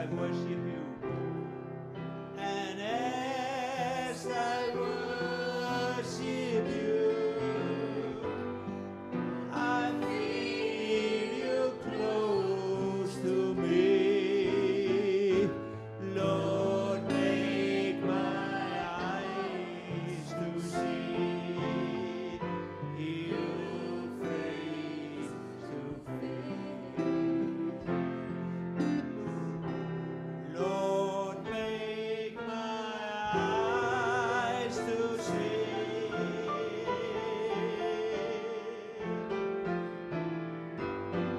I worship you. And as I worship you, I feel you close to me. Lord, make my eyes to see you face to face. Lord, make my eyes to see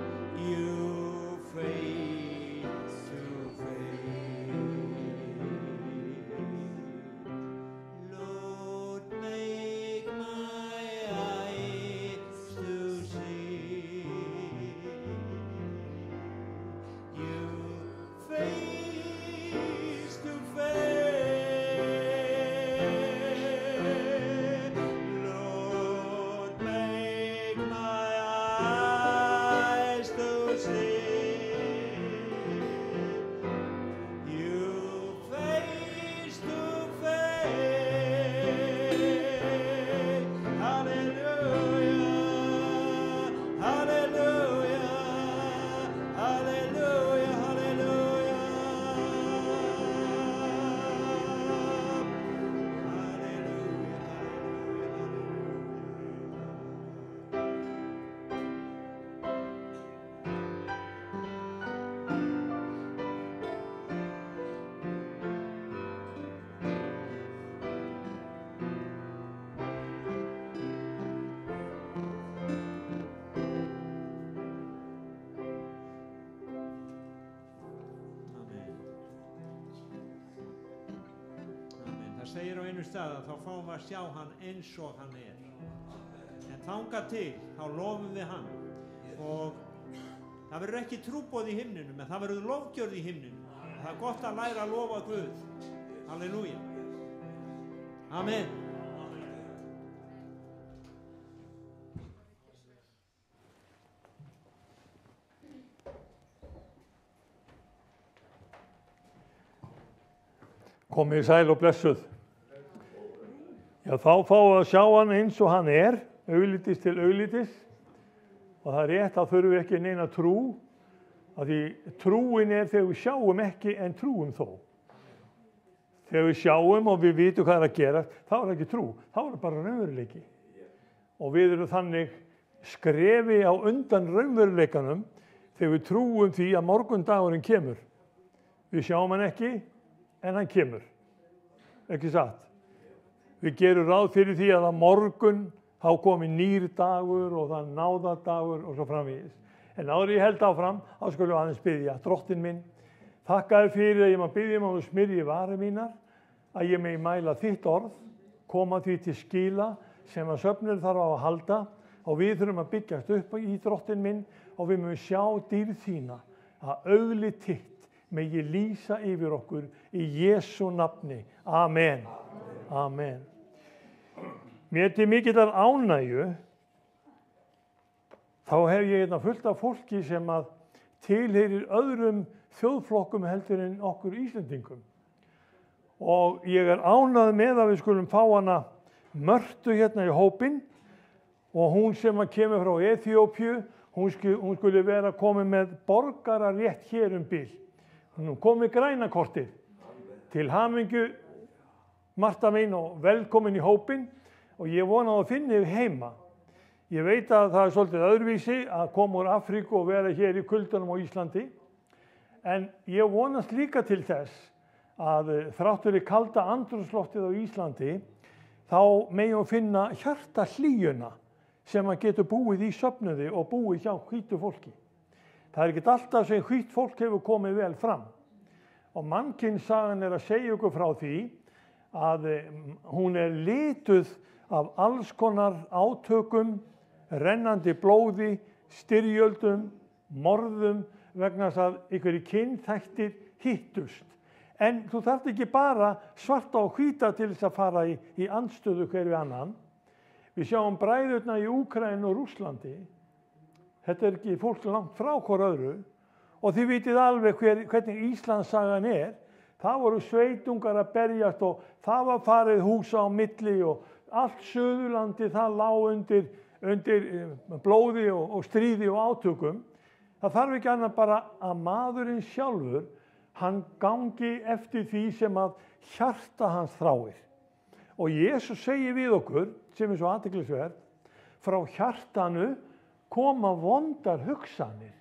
you face to face. Lord, make my eyes to see you face to face. Lord, make my eyes to see you face to face. Hallelujah, hallelujah, hallelujah, hallelujah. Amen. Amen. Það segir á einu stað að þá fáum við að sjá hann eins og hann er. En þangað til, þá lofum við hann. Og það verður ekki trúboð í himninum, en það verður lofgjörð í himninum. Það er gott að læra að lofa Guð. Halleluja. Amen. Komið sæl og blessuð. Já, þá fáum við að sjá hann eins og hann er, auglítis til auglítis. Og það er rétt að þurfum við ekki neina trú, að því trúin er þegar við sjáum ekki en trúum þó. Þegar við sjáum og við vitum hvað er að gera, þá er það ekki trú, þá er það bara raunveruleiki. Og við erum þannig skrefi á undan raunveruleikanum þegar við trúum því að morgundagurinn kemur. Við sjáum hann ekki, en hann kemur. Ekki satt? Við gerum ráð fyrir því að morgun þá komi nýr dagur og það náðadagur og svo framvegis. En áður ég held áfram, þá skulum við aðeins biðja. Drottinn minn, þakka þér fyrir að ég maður biðja að þú smyrji varir mínar, að ég megi mæla þitt orð, koma því til skila sem að söfnur þarf á að halda og við þurfum að byggjast upp í Drottinn minn og við mögum sjá dýrð þína að auglið þitt megi lýsa yfir okkur í Jesú nafni. Amen. Amen. Mér til mikillar ánægju, þá hef ég fullt af fólki sem að tilheyrir öðrum þjóðflokkum heldur en okkur Íslendingum. Og ég er ánægð með að við skulum fá hana Mörtu hérna í hópinn og hún sem að kemur frá Eþíópíu, hún skuli vera komið með borgararétt hér bil. Hún kom með græna kortið. Til hamingju, Marta mín, og velkomin í hópinn og ég vona að finna þig heima. Ég veit að það er svolítið öðruvísi að koma úr Afríku og vera hér í kuldanum á Íslandi. En ég vonast líka til þess að þrátt fyrir kalda andrúmsloftið á Íslandi, þá megum finna hjartahlýjuna sem að getur búið í söfnuði og búið hjá hvítu fólki. Það er ekki alltaf sem hvítt fólk hefur komið vel fram. Og mannkynssagan er að segja okkur frá því að hún er lituð af alls konar átökum, rennandi blóði, styrjöldum, morðum vegna þess að einhverjir kynþættir hittust. En þú þarft ekki bara svarta og hvíta til þess að fara í andstöðu hver við annan. Við sjáum bræðurna í Úkraínu og Rússlandi. Þetta er ekki fólk langt frá hvor öðru Og þið vitið alveg hvernig Íslandssagan er. Það voru sveitungar að berjast og það var farið húsa á milli og allt Suðurlandi það lá undir blóði og stríði og átökum. Það þarf ekki annað bara að maðurinn sjálfur, hann gangi eftir því sem að hjarta hans þráir. Og Jesus segir við okkur, sem svo athyglisvert, frá hjartanu koma vondar hugsanir.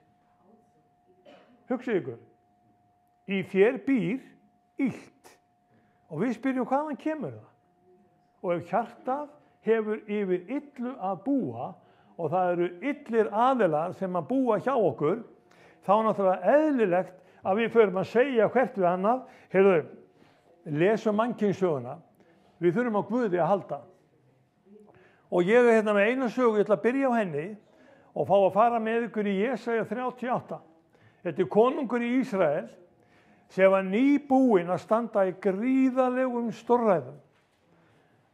Hugsið ykkur, í þér býr illt. Og við spyrjum hvaðan kemur það? Og ef hjartað hefur yfir illu að búa, og það eru illir aðilar sem að búa hjá okkur, þá er náttúrulega eðlilegt að við förum að segja hvert við annað, heyrðu, lesum mannkynssöguna, við þurfum á Guði að halda. Og ég er hérna með eina sögu, ég ætla að byrja á henni og fá að fara með ykkur í Jesaja 38. Þetta er konungur í Ísrael sem var nýbúinn að standa í gríðarlegum stórræðum.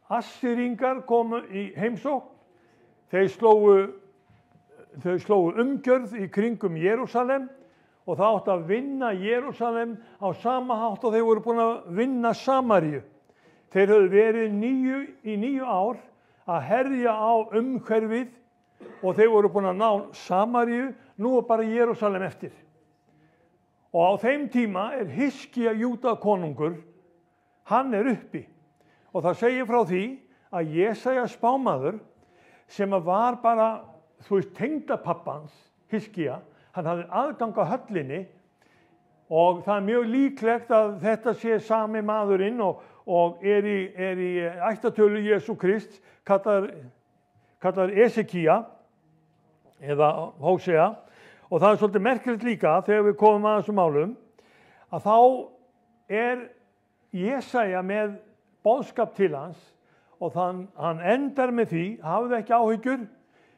Assýringar komu í heimsókn, þeir slógu umgjörð í kringum Jerúsalem og það átti að vinna Jerúsalem á sama hátt og þeir voru búin að vinna Samaríu. Þeir höfðu verið í 9 ár að herja á umhverfið og þeir voru búin að ná Samaríu, nú er bara Jerúsalem eftir. Og á þeim tíma er Hiskía Júda konungur, hann er uppi. Og það segir frá því að Jesaja spámaður sem var bara, tengdapappans, Hiskía, hann hafði aðgang á höllinni og það er mjög líklegt að þetta sé sami maðurinn og er í ættatölu Jesú Krist, kallar Esekía eða Hósea. Og það er svolítið merkilegt líka þegar við komum að þessum málum að þá er Jesaja með boðskap til hans og hann endar með því, hafðu ekki áhyggjur,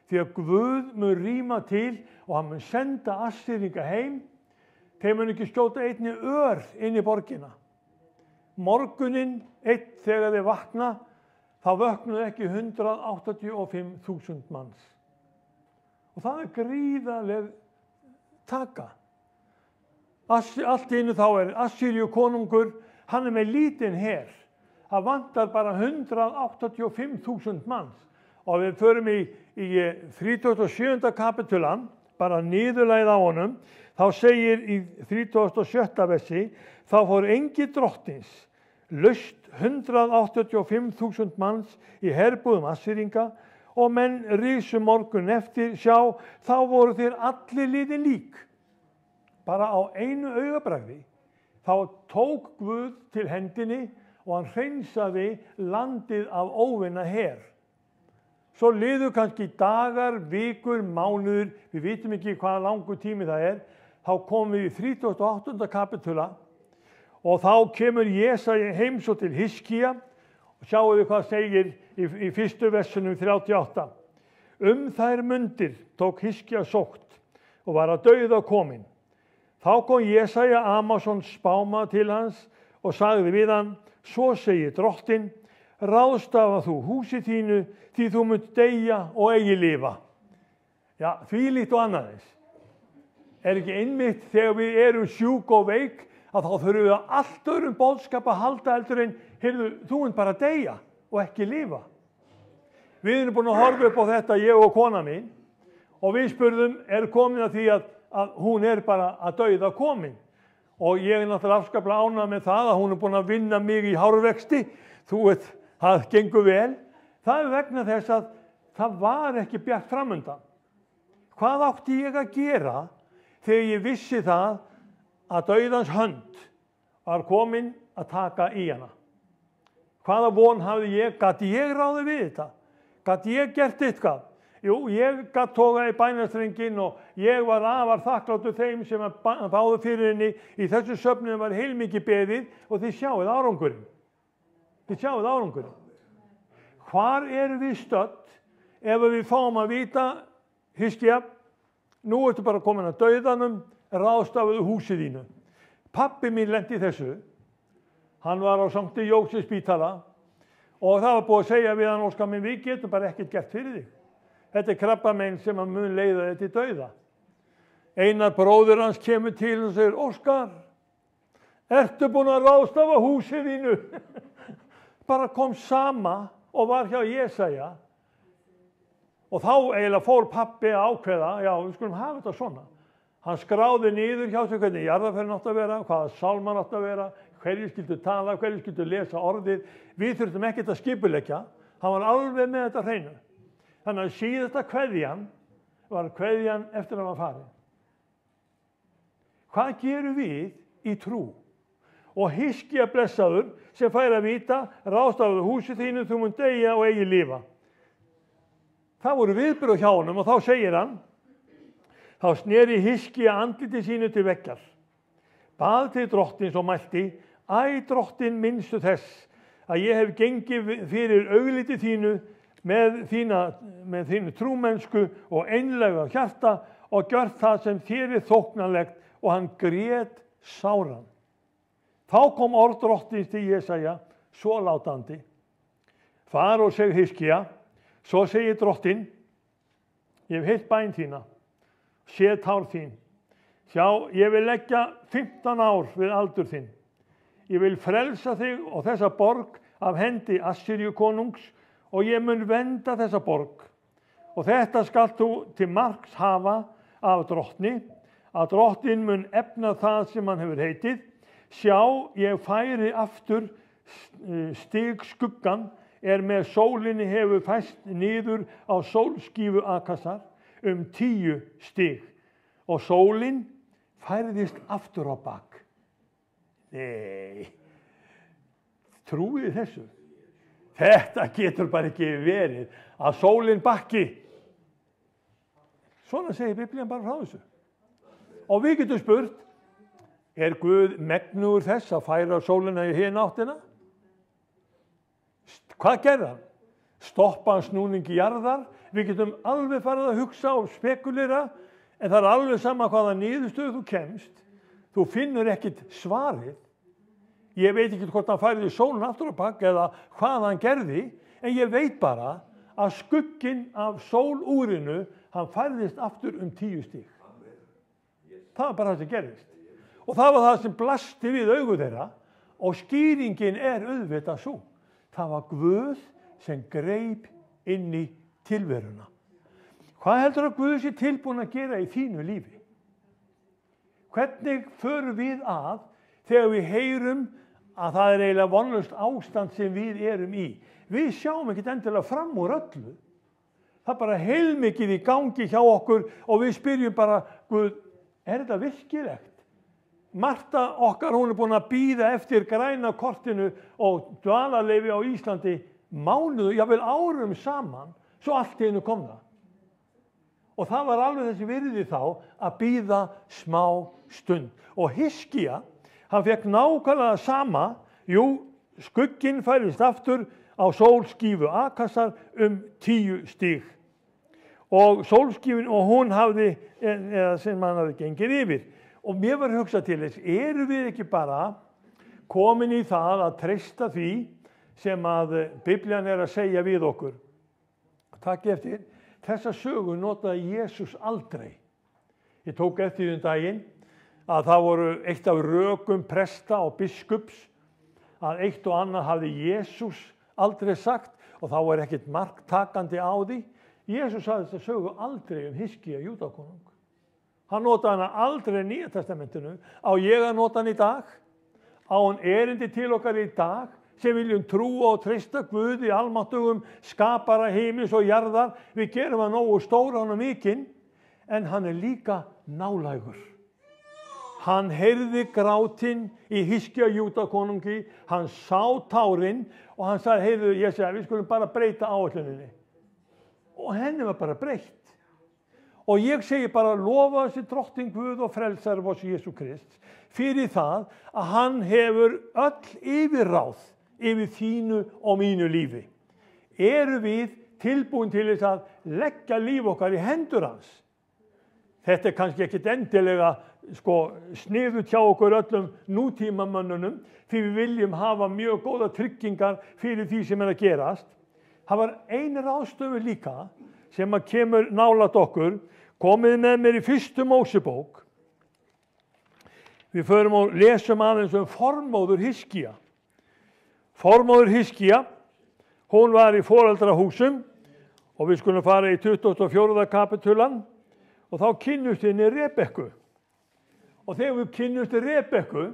því að Guð mun rýma til og hann mun senda Assýringa heim, þeir mun ekki skjóta einni ör inn í borgina. Morguninn einn þegar þeir vakna, þá vöknuðu ekki 185.000 manns. Og það er gríðarleg taka. Allt í einu þá er Assýríu konungur, hann er með lítinn her. Það vantar bara 185.000 manns. Og við förum í 37. kapitulan, bara niðurlagið á honum, þá segir í 37. versi, þá fór engi drottins, laust 185.000 manns í herbúðum Assýringa og menn risu morgun eftir, sjá, þá voru þeir allir liðin lík. Bara á einu augabragði, þá tók Guð til hendinni og hann hreinsaði landið af óvinna her. Svo liðu kannski dagar, vikur, mánuður, við vitum ekki hvaða langur tími það er, þá komum við í 38. kapitula og þá kemur Jesaja heimsó til Hiskía og sjáu þið hvað segir í fyrstu versunum 38. Þær mundir tók Hiskía sótt og var að dauða kominn. Þá kom Jesaja Amásson spáma til hans og sagði við hann, svo segir drottinn, ráðstafa þú húsi þínu því þú munt deyja og eigi lifa. Já, þvílíkt og annaðins. Er ekki einmitt þegar við erum sjúk og veik að þá þurfum við að allt öðrum boðskap að halda heldur en, heyrðu, þú munt bara deyja og ekki lifa. Við erum búin að horfa upp á þetta, ég og kona mín, og við spurðum, er komin að því að hún er bara að dauða komin. Og ég er náttúrulega afskaplega ánægð með það að hún er búin að vinna mig í hárvexti. Þú veit, það gengur vel. Það er vegna þess að það var ekki bjart framundan. Hvað átti ég að gera þegar ég vissi það að dauðans hönd var komin að taka í hana? Hvaða von hafði ég? Gat ég ráðið við þetta? Gat ég gert eitthvað? Jú, ég gat tókað í bænastrenginn og ég var afar þakkláttur þeim sem báðu fyrir henni. Í þessu söfnum var heilmikið beðið og þið sjáuð árangurinn. Þið sjáuð árangurinn. Hvar erum við stödd ef við fáum að vita, Hiskía, nú ertu bara komin að dauðanum, ráðstafuðu húsið þínu. Pabbi mín lenti í þessu. Hann var á Sankti Jósefs spítala og það var búið að segja við hann, Óskar minn, við getum bara ekkert gert fyrir þig. Þetta er krabbamein sem mun leiða þig til dauða. Einar bróðir hans kemur til og segir, Óskar, ertu búin að ráðstafa húsið þínu? Bara kom sama og var hjá Jesaja. Og þá eiginlega fór pabbi að ákveða, já, við skulum hafa þetta svona. Hann skráði niður hjá sig hvernig jarðarferðin átti að vera, hvaða sálman átti að vera, hverju skildu tala, hverju skildu lesa orðið. Við þurftum ekkert að skipuleggja. Hann var alveg með þetta hreinu. Þannig að síðasta kveðjan var kveðjan eftir að hann var farin. Hvað gerum við í trú? Og Hiskía blessaður sem fær að vita, ráðstafaðu húsið þínu, þú mun deyja og eigi lifa. Það voru viðbrögð hjá honum og þá segir hann, þá sneri Hiskía andliti sínu til veggjar. Bað til drottins og mælti, æ drottin minnstu þess að ég hef gengið fyrir augliti þínu með þínu trúmennsku og einlæga hjarta og gjört það sem þér þóknanlegt og hann grét sáran. Þá kom orð drottins til Jesaja, svo látandi. Far og seg Hiskía, svo segir drottin, ég hef heyrt bæn þína, séð tár þín. Sjá, ég vil leggja 15 ár við aldur þinn. Ég vil frelsa þig og þessa borg af hendi Assýríu konungs og ég mun venda þessa borg. Og þetta skalt þú til marks hafa af drottni, að drottin mun efna það sem hann hefur heitið. Sjá, ég færi aftur stig skuggan með sólinni hefur fæst niður á sólskífu Akasar 10 stig. Og sólin færðist aftur á bak. Nei, trúið þessu? Þetta getur bara ekki verið að sólin bakki. Svona segir Biblían bara frá þessu. Og við getum spurt, er Guð megnugur þess að færa sólina í hina áttina? Hvað gerði hann? Stoppa hann snúningi jarðar? Við getum alveg farið að hugsa og spekulera, en það er alveg sama hvaða niðurstöðu þú kemst. Þú finnur ekkit svarið. Ég veit ekki hvort hann færði sólinn aftur á bak eða hvað hann gerði, en ég veit bara að skugginn af sólúrinu, hann færðist aftur 10 stig. Það var bara það sem gerðist. Og það var það sem blasti við augu þeirra og skýringin er auðvitað svo. Það var Guð sem greip inn í tilveruna. Hvað heldur að Guð sé tilbúinn að gera í þínu lífi? Hvernig förum við að þegar við heyrum að það er eiginlega vonlaust ástand sem við erum í? Við sjáum ekkert endilega fram úr öllu. Það er bara heilmikið í gangi hjá okkur og við spyrjum bara, Guð, er þetta virkilegt? Marta okkar, hún er búin að bíða eftir græna kortinu og dvalarleyfi á Íslandi mánuðu, jafnvel árum saman, svo allt í einu kom það. Og það var alveg þessi virði þá að bíða smá stund. Og Hiskía, hann fekk nákvæmlega sama, skugginn færðist aftur á sólskífu Akasar 10 stig. Og sólskífin, og hún hafði, eða sem hann hafði gengið yfir. Og mér var að hugsa til þess, eru við ekki bara komin í það að treysta því sem að Biblían er að segja við okkur? Takk eftir. Þessa sögu notaði Jesús aldrei. Ég tók eftir daginn að það voru eitt af rökum presta og biskups að eitt og annað hafði Jesús aldrei sagt og þá var ekkert marktakandi á því. Jesús hafði þessa sögu aldrei Hiskía Júdakonung. Hann notaði hana aldrei í Nýja testamentinu. Á ég að nota hann í dag? Á hann erindi til okkar í dag? Sem viljum trúa og treysta Guð í almáttugum skapara himins og jarðar. Við gerum hann nógu stóran og mikinn, en hann er líka nálægur. Hann heyrði grátinn í Hiskía Júdakonungi, hann sá tárin og hann sagði, heyrðu, ég segi, við skulum bara breyta áætluninni. Og henni var bara breytt. Og ég segi bara, lofa þessi drottin Guð og frelsar vors Jesú Krist fyrir það að hann hefur öll yfirráð yfir þínu og mínu lífi. Eru við tilbúin til þess að leggja líf okkar í hendur hans? Þetta er kannski ekkit endilega sniðugt hjá okkur öllum nútímamönnunum, því við viljum hafa mjög góða tryggingar fyrir því sem er að gerast. Það var ein ráðstöfun líka sem að kemur nálægt okkur. komið með mér í 1. Mósebók. Við förum og lesum aðeins formóður Hiskía. Formóður Hiskía, hún var í foreldrahúsum og við skulum fara í 24. kapitulan og þá kynnust henni Rebekku. Og þegar við kynnust Rebekku,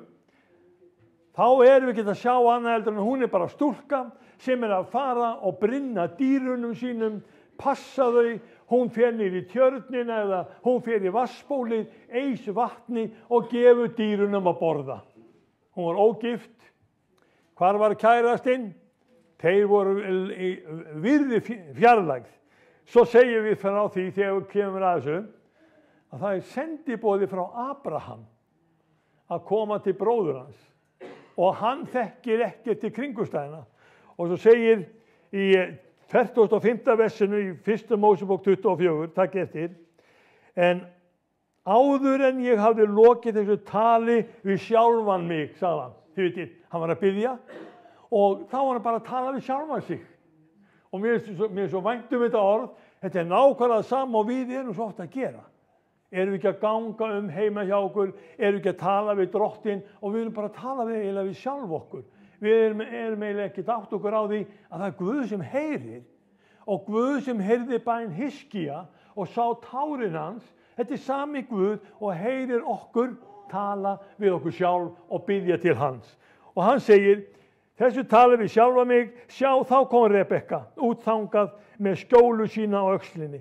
þá erum við ekki að sjá annað heldur en hún bara stúlka sem að fara og brynna dýrunum sínum, passa þau, hún fer niður í tjörnina eða hún fer í vatnsbólið, eys vatni og gefur dýrunum að borða. Hún var ógift. Hvar var kærastinn? Þeir voru í virði fjarlægð. Svo segjum við frá því þegar við kemur að þessu að það sendiboði frá Abraham að koma til bróður hans og hann þekkir ekkert til kringumstæðina. Og svo segir í 45. versinu í 1. Mósebók 24, takk eftir, en áður en ég hafði lokið þessu tali við sjálfan mig, sagði hann. Þið veitir, hann var að biðja og þá var hann bara að tala við sjálfan sig. Og mér er svo vænt þetta orð, þetta nákvæmlega sama og við erum svo oft að gera. Erum við ekki að ganga heima hjá okkur, erum við ekki að tala við Drottinn og við erum bara að tala við sjálf okkur. Við erum eiginlega ekki átt okkur á því að það Guð sem heyrir og Guð sem heyrði bæn Hiskía og sá tárin hans, þetta sami Guð og heyrir okkur tala við okkur sjálf og biðja til hans. Og hann segir, þessu tala við sjálfa mig, sjá þá kom Rebekka útþangað með skjólu sína á öxlinni,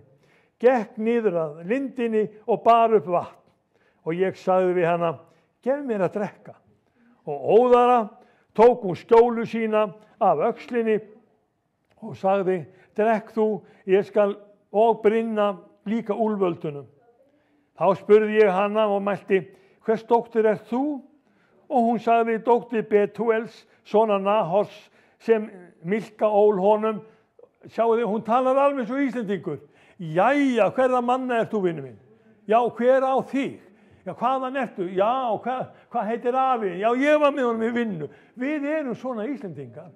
gekk niður að lindinni og bar upp vatn. Og ég sagði við hana, gef mér að drekka. Og óðara tók hún skjólu sína af öxlinni og sagði, drekk þú, ég skal og brynna líka úlföldunum. Þá spurði ég hana og mælti, hvers dóttir er þú? Og hún sagði, dóttir Betúels, sonar Nahors, sem Milka ól honum. Sjáðu, hún talar alveg svo íslendingur. Jæja, hverra manna er þú, vinur minn? Já, hver á þig? Já, hvaðan ertu? Já, hvað heitir afinn? Já, ég var með honum í vinnu. Við erum svona íslendingar.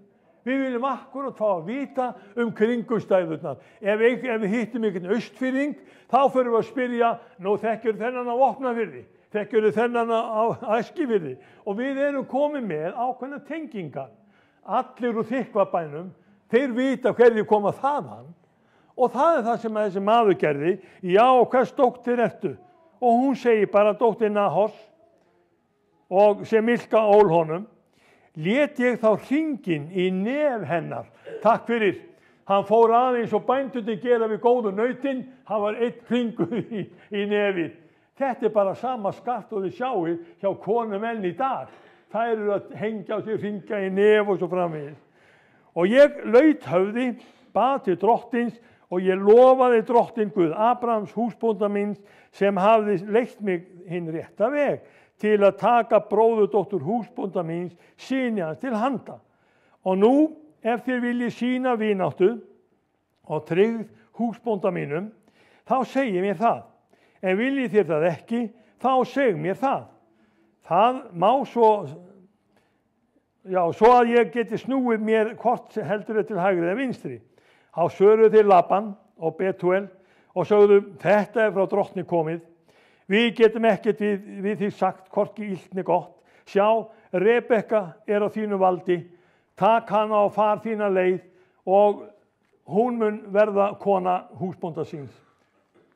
Við viljum akkurat fá að vita kringumstæðurnar. Ef við hittum einhvern austfirðing, þá förum við að spyrja, nú þekkjur þennan á Vopnafirði, þekkjur þennan á Eskifirði. Og við erum komið með ákveðna tengingar. Allir úr Þykkvabænum, þeir vita hverju koma þaðan. Og það er það sem þessi maður gerði. Já, hvers dóttir ertu? Og hún segir bara dóttir Nahors og sem Milka ól honum. Lét ég þá hringinn í nef hennar. Takk fyrir. Hann fór aðeins og bændurnir gera við góðu nautin. Hann var einn hringur í nefið. Þetta er bara sama skatt og þið sjáið hjá konumenn í dag. Það eru að hengja á sig, hringa í nef og svo framvegis. Og ég laut höfði, bað til Drottins og ég lofaði Drottinn Guð Abrahams húsbónda míns sem hafði leitt mig hinn rétta veg til að taka bróðurdóttur húsbónda míns syni hans til handa. Og nú, ef þér viljið sýna vináttu og tryggð húsbónda mínum, þá segið mér það. En viljið þér það ekki, þá segið mér það. Það má svo að ég geti snúið mér hvort heldur til hægri eða vinstri. Þá svöruðu þeir Laban og Betúel og sögðu, þetta er frá Drottni komið. Við getum ekkert við því sagt, hvorki illt né gott. Sjá, Rebekka er á þínu valdi. Takk hana og far þína leið og hún mun verða kona húsbónda síns.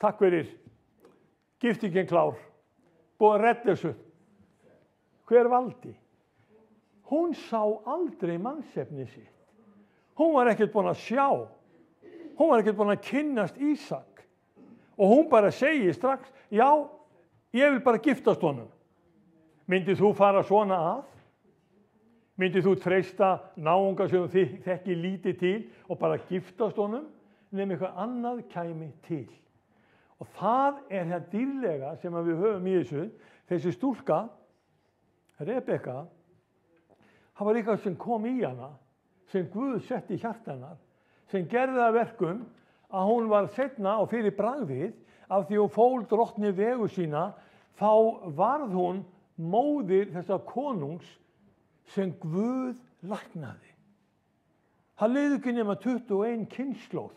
Takk fyrir. Giftingin klár. Búið að redda þessu. Hver valdi? Hún sá aldrei mannsefni sitt. Hún var ekkert búin að sjá. Hún var ekkert búin að kynnast Ísak. Og hún bara segir strax, já, ég vil bara giftast honum. Myndið þú fara svona að? Myndið þú treysta náunga sem þú þekki lítið til og bara giftast honum? Nefnir eitthvað annað kæmi til. Og það er það dýrlega sem við höfum í þessu. Þessi stúlka, Rebekka, það var eitthvað sem kom í hana, sem Guð setti í hjarta hennar, sem gerði það verkum að hún var seinna og fyrir bragðið af því hún fól Drottni vegu sína, þá varð hún móðir þessa konungs sem Guð læknaði. Það leið ekki nema 21 kynslóð.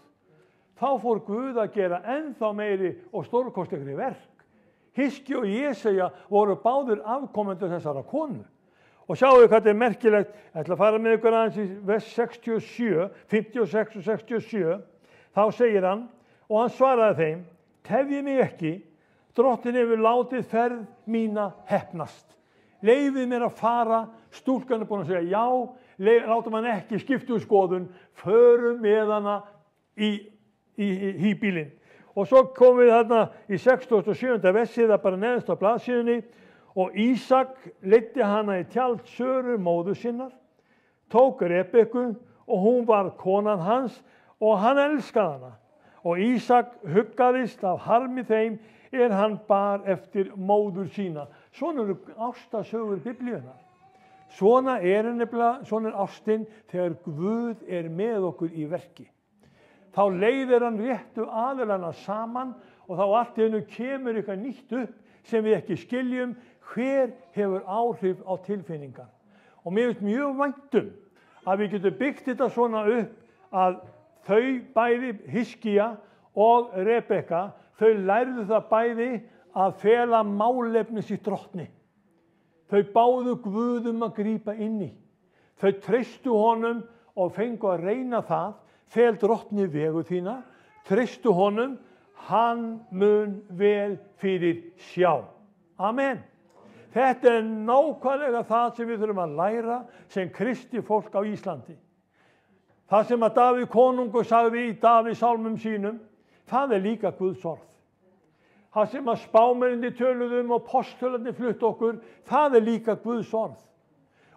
þá fór Guð að gera ennþá meiri og stórkostlegri verk. Hiski og Jesaja voru báðir afkomendur þessara konu. Og sjáu hvað þetta er merkilegt, ég ætla að fara með ykkur aðeins í vers 67, 56 og 67, þá segir hann, og hann svaraði þeim, tefji mig ekki, Drottinn hefur látið ferð mína heppnast. Leyfið mér að fara, stúlkan er búin að segja já, látum hann ekki skipta skoðun, förum með hana í bílinn. Og svo komum við þarna í 67. versið, það bara neðst á blaðsíðunni, og Ísak leiddi hana í tjald Söru móður sinnar, tók Rebekku og hún var konan hans og hann elskaði hana. Og Ísak huggaðist af harmi þeim hann bar eftir móður sína. Svona eru ástasögur Biblíunnar. Svona er ástin þegar Guð er með okkur í verki. Þá leiðir hann réttu aðilana saman og þá allt í einu kemur eitthvað nýtt upp sem við ekki skiljum. Hver hefur áhrif á tilfinningar? Og mér finnst mjög vænt að við getum byggt þetta svona upp að þau bæði Hiskía og Rebekka, þau lærðu það bæði að fela málefni sitt Drottni. Þau báðu Guð að grípa inn í. Þau treystu honum og fengu að reyna það, fel Drottni vegu þína, treystu honum, hann mun vel fyrir sjá. Amen. Þetta er nákvæmlega það sem við þurfum að læra sem kristi fólk á Íslandi. Það sem að Davíð konungur sagði í Davíðs sálmum sínum, það er líka Guðs orð. Það sem að spámennirnir töluðum og postularnir flutt okkur, það er líka Guðs orð.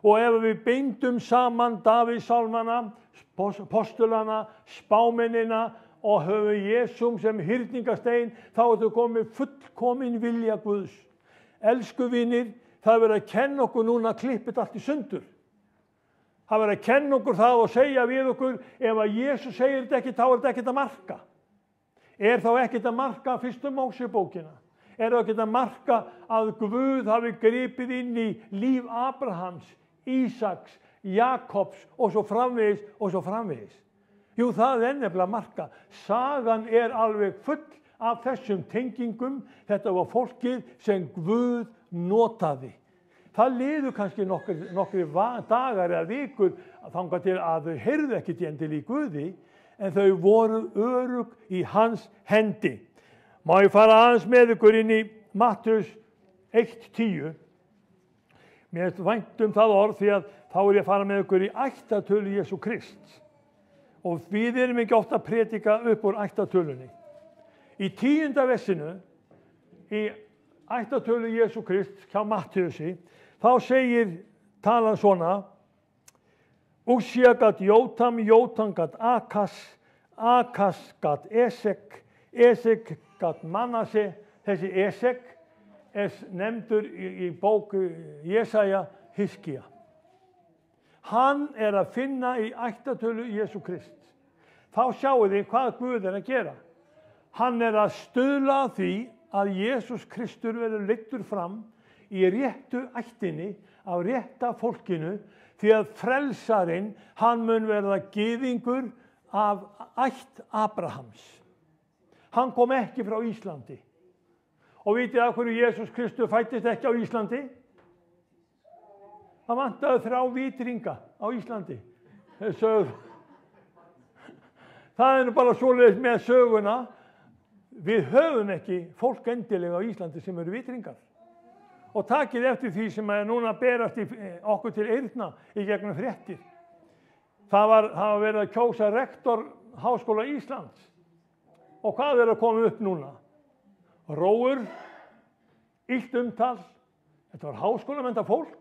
Og ef við bindum saman Davíðs sálmana, postulana, spámennina og höfum Jesúm sem hyrningastein, þá er þetta komið fullkomin vilja Guðs. Elsku vinir, það er verið að kenna okkur núna að klippa þetta allt í sundur. Það er verið að kenna okkur það og segja við okkur, ef að Jesús segir þetta ekki, þá er þetta ekkert að marka. Er þá ekkert að marka fyrstu Mósebókina? Er þá ekkert að marka að Guð hafi gripið inn í líf Abrahams, Ísaks, Jakobs og svo framvegis og svo framvegis? Jú, það er nefnilega að marka. Sagan er alveg full af þessum tengingum. Þetta var fólkið sem Guð notaði. Það liðu kannski nokkri dagar eða vikur þangað til að þau heyrðu ekkert endilega í Guði, en þau voru örugg í hans hendi. Má ég fara aðeins með ykkur inn í Mattheus 1:10. Mér er vænt það orð því að þá er ég að fara með ykkur í ættartölu Jesú Krists. Og við erum ekki oft að predika upp úr ættartölunni. Í 10. versinu, í ættartölu Jesú Krists hjá Mattheusi, þá segir talan svona: Úsía gat Jótam, Jótam gat Akas, Akas gat Esek, Esek gat Manasse. Þessi Esek er nefndur í bók Jesaja Hiskía. Hann er að finna í ættartölu Jesú Krist. Þá sjáu þið hvað Guð er að gera. Hann er að stuðla að því að Jesús Kristur verður leiddur fram í réttu ættinni af rétta fólkinu, því að frelsarinn, hann mun verða gyðingur af ætt Abrahams. Hann kom ekki frá Íslandi. Og vitið af hverju Jesús Kristur fæddist ekki á Íslandi? Það vantaði 3 vitringa á Íslandi. Það er bara svoleiðis með söguna. Við höfum ekki fólk endilega á Íslandi sem eru vitringar. Og takið eftir því sem er núna berast okkur til eyrna í gegnum fréttir. Það var verið að kjósa rektor Háskóla Íslands. Og hvað er að koma upp núna? Rógur, illt umtal. Þetta var háskólamennta fólk.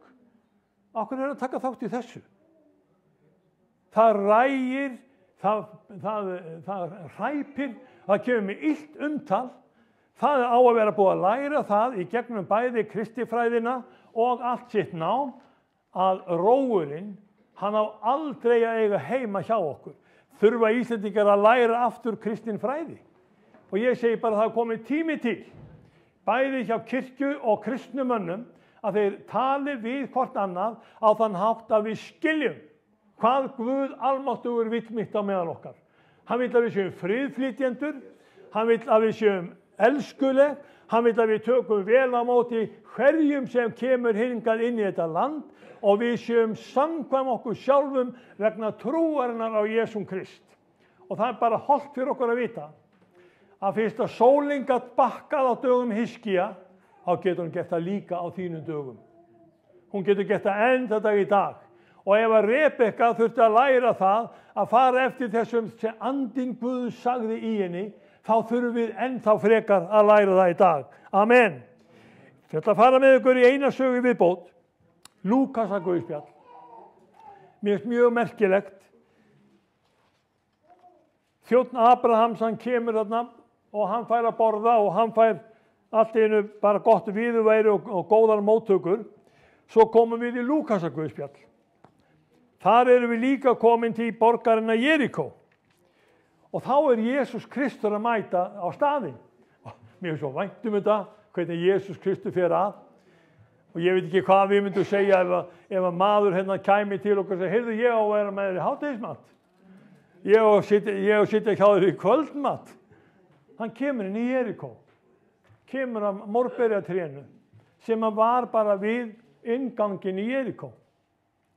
Af hverju er að taka þátt í þessu? Það rægir, það hræpir, það kemur með illt umtal. Það á að vera búið að læra það í gegnum bæði kristifræðina og allt sitt nám, að rógurinn, hann á aldrei að eiga heima hjá okkur. Þurfa Íslendingar að læra aftur kristinfræði. Og ég segi bara að það er komið tími til, bæði hjá kirkju og kristnumönnum, að þeir tali við hvort annað á þann hátt að við skiljum hvað Guð almáttugur vill mitt á meðal okkar. Hann vill að við séum friðflytjendur. Hann vill að við séum elskuleg. Hann vill að við tökum vel á móti hverjum sem kemur hingað inn í þetta land og við séum samkvæm okkur sjálfum vegna trúarinnar á Jesúm Krist. Og það bara hollt fyrir okkur að vita að fyrst að sólin gat bakkað á dögum Hiskía, þá getur hún gert það líka á þínum dögum. Hún getur gert það enn þetta dag í dag. Og ef að Rebekka þurfti að læra það að fara eftir þessum sem andinn Guðs sagði í henni, þá þurfum við ennþá frekar að læra það í dag. Amen. Ég ætla að fara með ykkur í eina sögu viðbót. Lúkasar guðspjall. Mér finnst mjög merkilegt. Þjónn Abrahams, hann kemur þarna og hann fær að borða og hann fær allt í einu bara gott viðurværi og góðar móttökur. Svo komum við í Lúkasar guðspjall. Þar erum við líka komin til borgarina Jerikó. Og þá Jesús Kristur að mæta á staðinn. Mér finnst svo vænt þetta, hvernig Jesús Kristur fer að. Og ég veit ekki hvað við myndum segja ef að maður hérna kæmi til okkur og segja, heyrðu, ég á að vera með þér í hádegismat. Ég á að sitja hjá þér í kvöldmat. Hann kemur inn í Jerikó. Kemur af morbærjatrénu sem var bara við inngangin í Jerikó.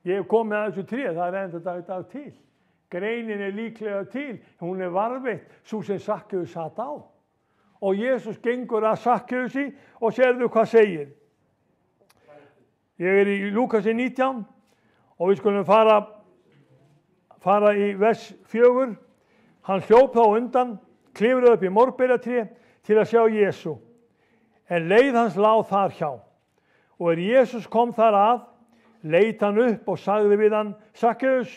Ég hef komið að þessu tré, það enda dag til. Greinin líklega til, hún varðveitt, svo sem Sakkeus satt á. Og Jesús gengur að Sakkeusi og sérðu hvað segir. Ég í Lúkasi 19 og við skulum fara í vers 4. Hann hljóp þá undan, klifraði upp í morbærjatré til að sjá Jesú. En leið hans lá þar hjá. Og Jesús kom þar að, leit hann upp og sagði við hann, Sakkeus,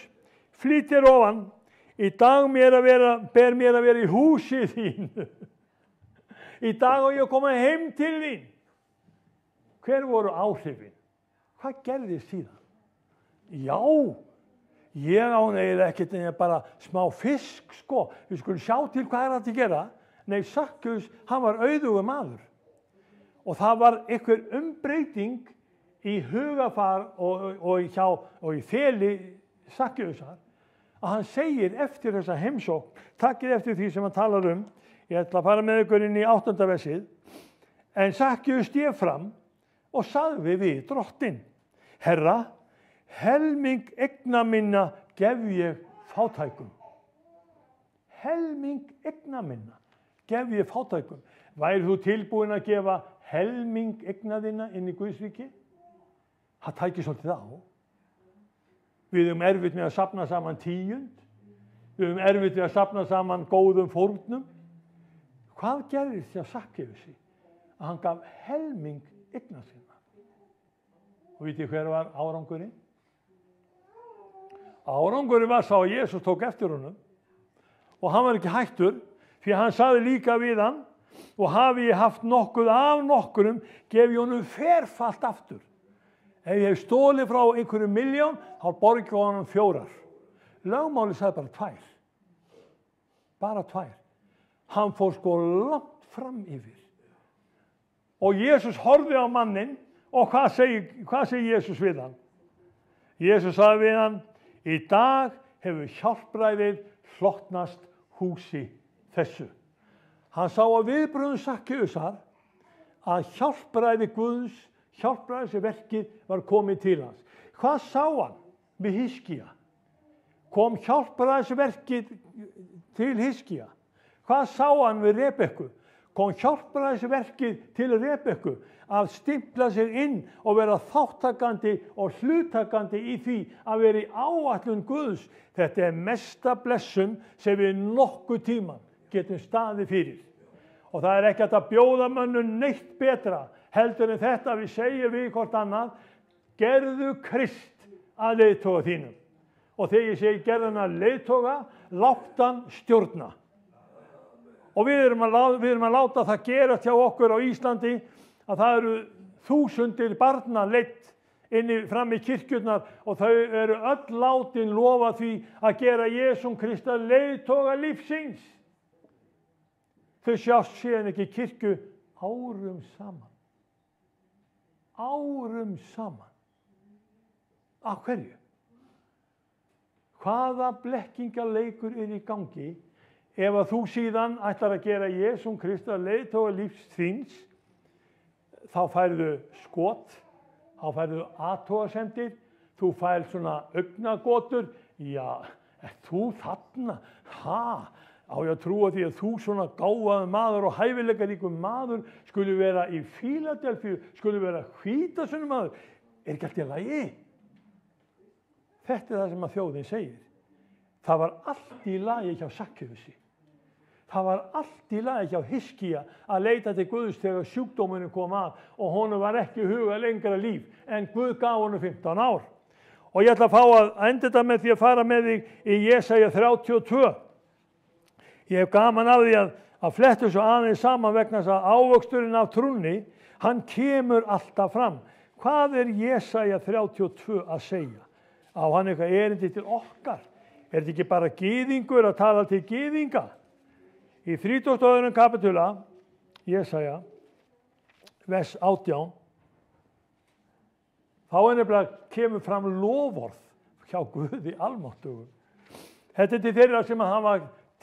flýtt þér ofan, í dag ber mér að vera í húsi þínu. Í dag á ég að koma heim til þín. Hver voru áhrifin? Hvað gerðist síðan? Já, ég ánægði ekkert en bara smá fisk, sko. Við skulum sjá til hvað að gera. Nei, Sakkeus, hann var auðugur maður. Og það var einhver umbreyting í hugafar og í feli Sakkeusar, að hann segir eftir þessa heimsókn, takkið eftir því sem hann talar ég ætla að fara með ykkur inn í 8. versið, en Sakkeus stéð fram og sagði við drottinn, Herra, helming eigna minna gef ég fátækum. Helming eigna minna gef ég fátækum. Væri þú tilbúin að gefa helming eigna þinna inn í Guðs ríki? Það tækir svolítið á. Við höfum erfitt með að safna saman tíund. Við höfum erfitt með að safna saman góðum fórnum. Hvað gerðist hjá Sakkeusi? Að hann gaf helming eigna sinna. Og vitið hver var árangurinn? Árangurinn var sá að Jesús tók eftir honum. Og hann var ekki hættur, því að hann sagði líka við hann, og hafi ég haft nokkuð af nokkurum, gef ég honum ferfalt aftur. Ef ég hef stólið frá einhverju 1.000.000, þá borgi ég honum 4. Lögmáli sagði bara 2. Bara 2. Hann fór sko langt fram yfir. Og Jesús horfði á mannin, og hvað segir Jesús við hann? Jesús sagði við hann, í dag hefur hjálpræðið hlotnast húsi þessu. Hann sá á viðbrögðum Sakkeusar að hjálpræði Guðs, hjálpræðisverkið var komið til hans. Hvað sá hann við Hiskía? Kom hjálpræðisverkið til Hiskía? Hvað sá hann við Rebekku? Kom hjálpræðisverkið til Rebekku að stimpla sig inn og vera þáttakandi og hluttakandi í því að vera í áætlun Guðs. Þetta mesta blessun sem við nokkuð tíman getum staðið fyrir. Og það ekki hægt að bjóða mönnum neitt betra heldur en þetta við segjum við hvort annað, gerðu Krist að leiðtoga þínum. Og þegar ég segi gerðu hann að leiðtoga, látt hann stjórna. Og við erum að láta það gerast hjá okkur á Íslandi að það eru 1000 barna leitt fram í kirkjurnar og þau eru öll látin lofa því að gera Jesúm Krist að leiðtoga lífsins. Þau sjást síðan ekki í kirkju árum saman. Árum saman. Af hverju? Hvaða blekkingaleikur í gangi ef að þú síðan ætlar að gera Jesúm Krist að leiðtoga lífs þíns, þá færðu skot, þá færðu athugasemdir, þú færð svona augnagotur, já, þú þarna, á ég að trúa því að þú svona gáfaður maður og hæfileikaríkur maður skuli vera í Fíladelfíu, skuli vera hvítasunum maður, ekki allt í lagi? Þetta það sem að þjóðin segir. Það var allt í lagi hjá Sakkeusi. Það var allt í lagi hjá Hiskía að leita til Guðs þegar sjúkdómurinn kom að og honum var ekki hugað lengra líf en Guð gaf honum 15 ár. Og ég ætla að fá að enda þetta með því að fara með þig í Jesaja 32. Ég hef gaman af því að flettu svo aðeins saman vegna þess að ávöxturinn af trúnni, hann kemur alltaf fram. Hvað er Jesaja 32 að segja? Á hann eitthvað erindi til okkar? Er þetta ekki bara gyðingur að tala til gyðinga? Í 32. kapitula, Jesaja, vers 18, þá nefnilega kemur fram loforð hjá Guði almáttugum. Þetta er til þeirra sem hafa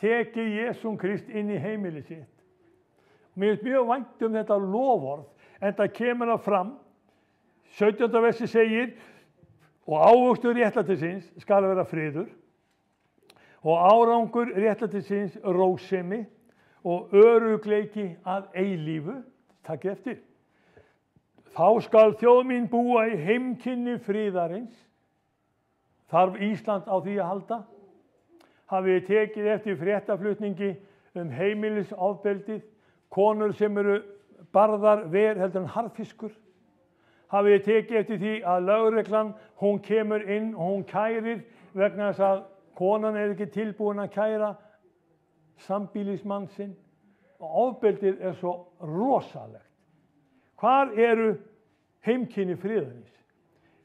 tekið Jesúm Krist inn í heimili sitt. Mér er mjög vænt þetta loforð, en það kemur það fram. 17. versi segir, og ávöxtur réttlætisins skal vera friður, og árangur réttlætisins rósemi, og örugleiki að eilífu, takk eftir. Þá skal þjóð mín búa í heimkynni friðarins. Þarf Ísland á því að halda? Hafið þið tekið eftir fréttaflutningi heimilisofbeldið, konur sem eru barðar ver heldur en harðfiskur? Hafið þið tekið eftir því að lögreglan, hún kemur inn og hún kærir vegna þess að konan er ekki tilbúin að kæra sambýlismann sinn, og ofbeldið er svo rosalegt. Hvar eru heimkynni friðarins?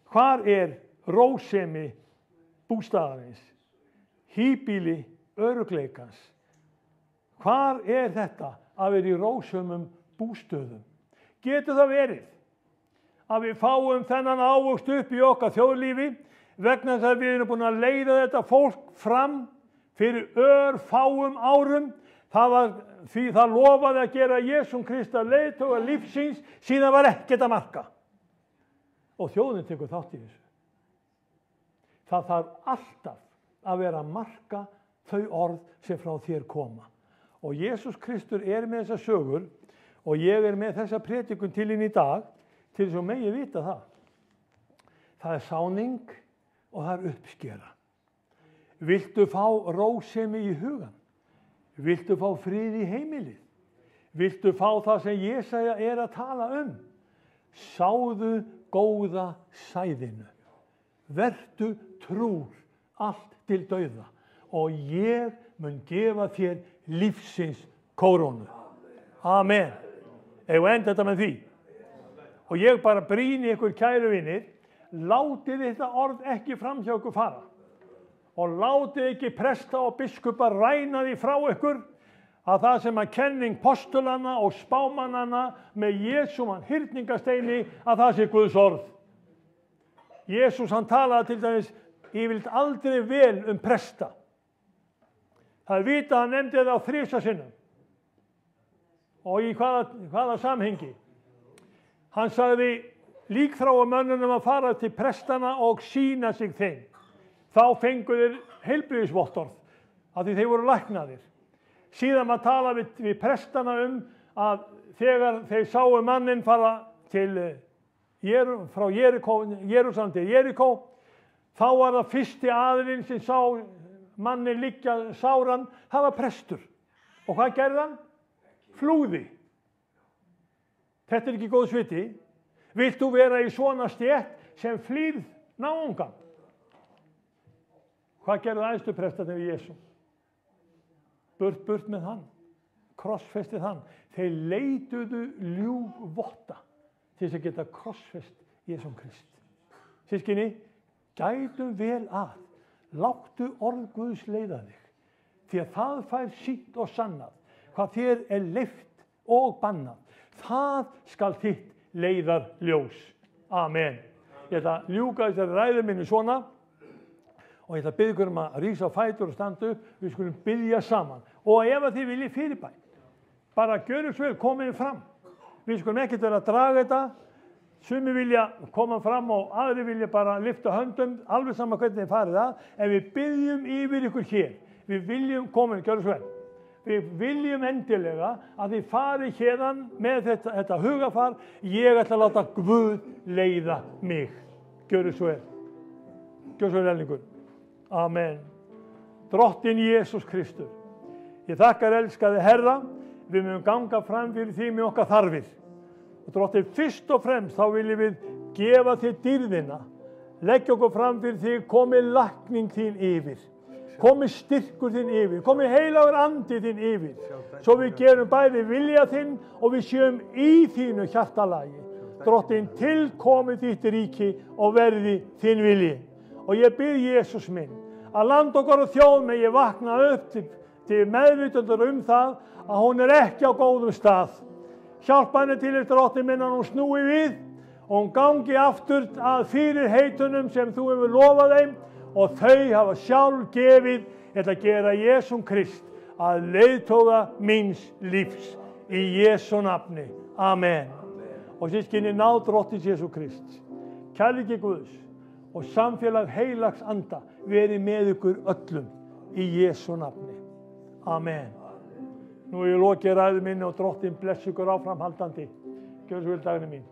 Hvar er rósemi bústaðarins? Híbýli örugleikans? Hvar er þetta að vera í rósömum bústöðum? Getur það verið að við fáum þennan ávöxt upp í okkar þjóðlífi vegna þess að við erum búin að leiða þetta fólk fram fyrir örfáum árum? Það lofaði að gera Jesúm Krist að leiðtoga lífsins, síðan var ekkert að marka. Og þjóðin tekur þátt í þessu. Það þarf alltaf að vera að marka þau orð sem frá þér koma. Og Jesús Kristur er með þessar sögur og ég er með þessa predikun til inn í dag til þess að megi vita það. Það er sáning og það er uppskera. Viltu fá rósemi í hugan? Viltu fá frið í heimilið? Viltu fá það sem Jesaja er að tala um? Sáðu góða sæðinu. Vertu trúr allt til dauða og ég mun gefa þér lífsins kórónu. Amen. Ég enda þetta með því. Og ég bara brýni ykkur kæru vinir, látið þetta orð ekki fram hjá ykkur fara. Og látið ekki presta og biskupa ræna því frá ykkur að það sem að kenning postulanna og spámannana með Jesúm hann hyrningasteini að það sé Guðs orð. Jesús hann talaði til dæmis yfirleitt aldrei vel presta. Það er vitað að hann nefndi það á 3 sinnum. Og í hvaða samhengi? Hann sagði líkþráamönnunum að fara til prestana og sýna sig þeim. Þá fengu þeir heilbrigðisvottorð af því þeir voru læknaðir. Síðan maður tala við prestana að þegar þeir sáu manninn fara frá Jerúsalem til Jerikó, þá var það fyrsti aðilinn sem sá manninn liggja sáran, það var prestur. Og hvað gerði hann? Flúði. Þetta er ekki góð sviti. Vilt þú vera í svona stétt sem flýð náungan? Hvað gerðu æðstu prestarnir við Jesú? Burt með hann. Krossfestið hann. Þeir leituðu ljúgvotta til þess að geta krossfest Jesúm Krist. Systkini, gætum vel að. Láttu orð Guðs leiða þig. Því að það fær sýnt og sannað. Hvað þér er leyft og bannað. Það skal þitt leiðar ljós. Amen. Ég ætla að ljúka þessari ræðu minni svona. Og ég ætla að biðja ykkur að rísa á fætur og standa upp. Við skulum biðja saman. Og ef að þið viljið fyrirbæn, bara gjöru svo vel, komið fram. Við skulum ekkert vera að draga þetta. Sumi vilja koma fram og aðri vilja bara lyfta höndum, alveg sama hvernig þið farið að. En við byggjum yfir ykkur hér. Við viljum koma, gjöru svo vel. Við viljum endilega að þið farið hérðan með þetta hugafar. Ég ætla að láta Guð leiða mig. Gjöru svo vel. Gjöru svo vel, elningur. Amen. Drottinn Jesús Kristur. Ég þakkar elskaði Herra, við munum ganga fram fyrir því með okkar þarfir. Og Drottinn, fyrst og fremst þá viljum við gefa þér dýrðina, leggja okkur fram fyrir því, komi lækning þín yfir, komi styrkur þín yfir, komi heilagur andi þín yfir, svo við gerum bæði vilja þinn og við séum í þínu hjartalagi. Drottinn, tilkomi þitt ríki og verði þín vilji. Og ég bið Jesús minn, að land okkar og þjóð með ég vakna upp til meðvitundur það að hún ekki á góðum stað. Hjálpa henni til þess, Drottinn minn, að hún snúi við og hún gangi aftur að fyrirheitunum sem þú hefur lofað þeim og þau hafa sjálf gefið til að gera Jesúm Krist að leiðtoga míns lífs í Jesú nafni. Amen. Og sískinni náð Drottins Jesú Krist, kærleiki Guðs og samfélag heilags anda verið með ykkur öllum í Jesú nafni. Amen. Nú ég lokið ræðu minni og Drottinn bless ykkur áframhaldandi. Gjörðu svo vel, dagurinn mín.